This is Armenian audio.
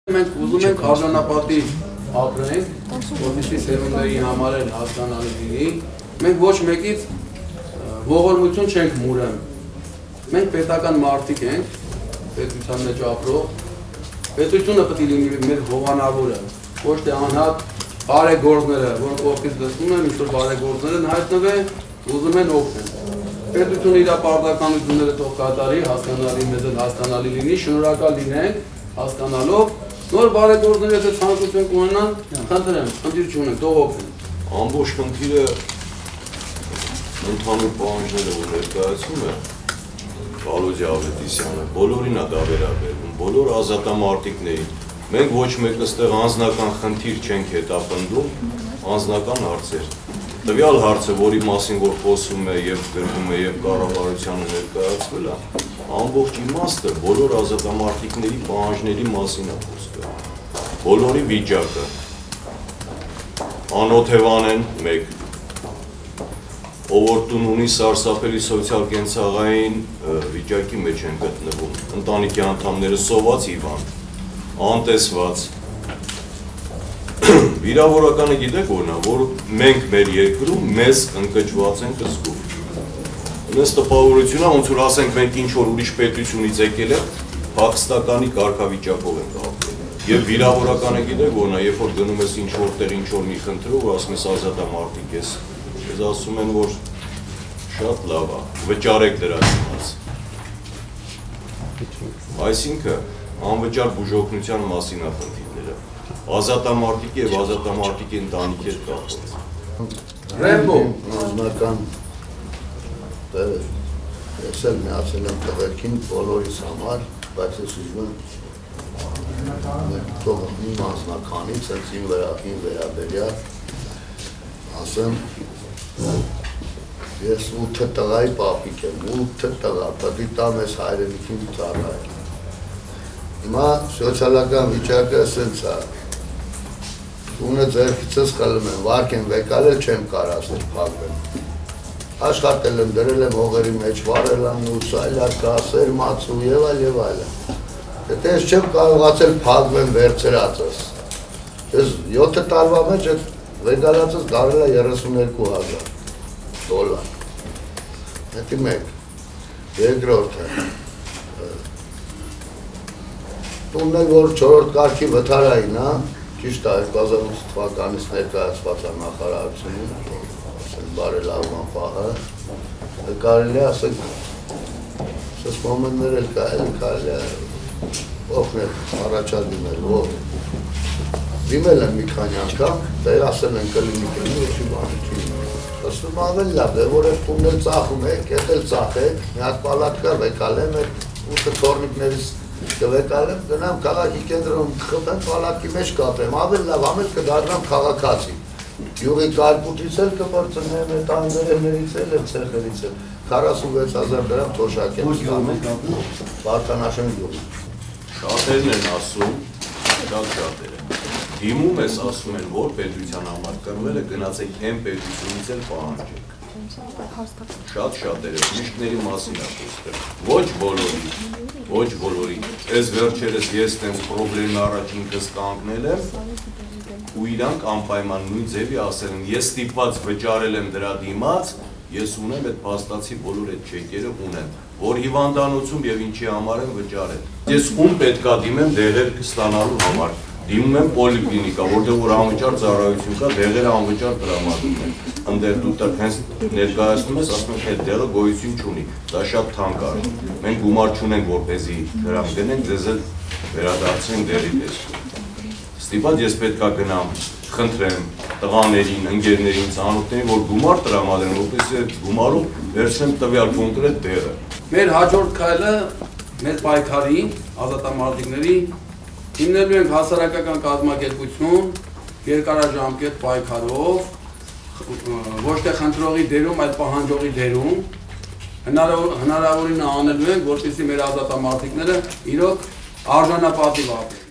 Մենք ուզում ենք արժանապատիվ ապրենք, որպեսզի սերունդների համար էլ հասկանալի լինի։ Մենք ոչ մեկից ողորմություն չենք մուրում։ Մենք պետական մարդիկ ենք, պետության մեջ ապրող։ Պետությունը պետք է լինի մեր հովանավորը, ոչ թե անհատ բարեգործները, որոնք կողքից լսում են, ինչ-որ բարեգործները հայտնվել, ուզում են օգնել։ Պետությունը իր պարտականությունները թող կատարի, հասկանալի մեզ էլ հասկանալի լինի, շնորհակալ լինենք, հասկանալով Նոր բարեգործները եթե ցանկություն կունենան, խնդրեմ, խնդիր չունենք, թող օգնեն։ Ամբողջ խնդիրը ընդհանուր պահանջները որ ներկայացնում է Վալոդիա Ավետիսյանը, բոլորին է դա վերաբերում, բոլոր ազատամարտիկներին։ Մենք ոչ մեկը այստեղ անձնական խնդիր չենք հետապնդում, անձնական հարցեր։ Տվյալ հարցը, որի մասին որ խոսում է եւ գրվում է եւ կառավարությանը ներկայացվել է, ամբողջ իմաստը բոլոր ազատամարտիկների պահանջների մասին է խոսքը։ Բոլորի վիճակը անօթևան են մեկ, ով որ տուն ունի սարսափելի սոցիալ-կենցաղային վիճակի մեջ են գտնվում, ընտանիքի անդամները սոված հիվանդ, անտեսված։ Վիրավորականը գիտեք որն է, որ մենք մեր երկրում մեզ ընկճված ենք զգում։ Մեզ տպավորություն է, ոնց որ ասենք մենք ինչ-որ ուրիշ պետությունից եկել է, փախստականի կարգավիճակով ենք ապրում։ Եվ վիրավորականը գիտեք որն է, երբ որ գնում ես ինչ-որտեղ ինչ-որ մի խնդրով, որ ասում ես ազատամարտիկ ես, ես ասում են, որ շատ լավ է, վճարեք դրա դիմաց։ Այսինքն անվճար բուժօգնության մասին է խնդիրները։ Ազատամարտիկ եւ ազատամարտիկի ընտանիքի հետ կապված։ Ռեմբո անձնական ես էլ միացել եմ տղերքին բոլորիս համար, բայց ես ուզում եմ թող իմ անձնականից հենց իմ վերաբերյալ ասեմ ես 8 տղայի պապիկ եմ, 8 տղա, պետք է տամ ես հայրենիքին ծառայել։ Հիմա սոցիալական վիճակը ասենց է, տունը ձեռքիցս խլում եմ, վարկ եմ վեկալել չեմ կարասել փակվել։ Աշխատել եմ, դրել եմ հողերի մեջ, վարել եմ ուսայլա, կասեր, մացու եւ այլ։ Եթե ես չեմ կարողացել փակվեմ վերցրածս։ Ես 7 տարվա մեջ այդ վեկալածս դարել է $32,000։ Հետի մեկ։ Երկրորդը։ Տունն էլ որ 4-րդ կարգի վթարային, հա, ճիշտ է 2008 թվականից ներկայացված է նախարարությունում, բարելավման պահը, կարելի է ասենք, սս մոմենտներ էլ կարելի է օգնել, առաջադիմել, որ դիմել եմ մի քանի անգամ, դեր ասել են կլինի, չի բանի չի, ասում ավել լավ, որ այդ տունն էլ ծախում եք, ետ էլ ծախեք, մի հատ պալատկա վեկալեմ, այդ 8 թորնիկներից կվեկալեմ, գնամ քաղաքի կենտրոնում խփեմ, պալատքի մեջ կապեմ, ավել լավ, ամեն կդառնամ քաղաքացի։ Յուղի կարկուտից էլ կպրծնեմ, այդ անվերևներից էլ, այդ ցեղերից էլ, 46,000 դրամ թոշակ եմ ստանում, Վարդանաշեն յուղի։ Շատերն են ասում, շատ շատերը։ Դիմում ես ասում են, որ պետության համար կրվել է, գնացեք են պետությունից էլ պահանջեք։ Շատ շատերը, միշտների մասին է խոսքը, ոչ բոլորի, ես վերջերս ես տեմ պրոբլեմն առաջ ինքս կանգնել եմ, ու իրանք անպայման նույն ձևի ասել են, ես ստիպված վճարել եմ դրա դիմաց, ես ունեմ այդ փաստացի բոլոր այդ չեկերը ունեմ, որ հիվանդանոցում եւ ինչի համար եմ վճարել։ Ես ում պետքա դիմեմ դեղեր ստանալու համար։ Դիմում եմ պոլիկլինիկա, որտեղ որ անվճար ծառայություն կա, դեղերը անվճար տրամադրում են։ Ընդեր դու հենց ներկայացնում ես, ասում ես այդ դեղը գոյություն չունի, դա շատ թանկ է։ Մենք գումար չունենք, որպեսզի դրամ դնենք, ձեզ էլ վերադարձնենք դեղի պես։ Ստիպած ես պետքա գնամ, խնդրեմ տղաներին, ընկերներին, ծանոթներին, որ գումար տրամադրեն, որպեսզի այդ գումարով վերցնեմ տվյալ կոնկրետ դեղը։ Մեր հաջորդ քայլը մեր պայքարի, ազատամարտիկների հիմնելու ենք հասարակական կազմակերպություն, երկարաժամկետ պայքարով, ոչ թե խնդրողի դերում, այլ պահանջողի դերում, հնարավորինը անելու ենք, որպեսզի մեր ազատամարտիկները իրոք արժանապատիվ ապրեն։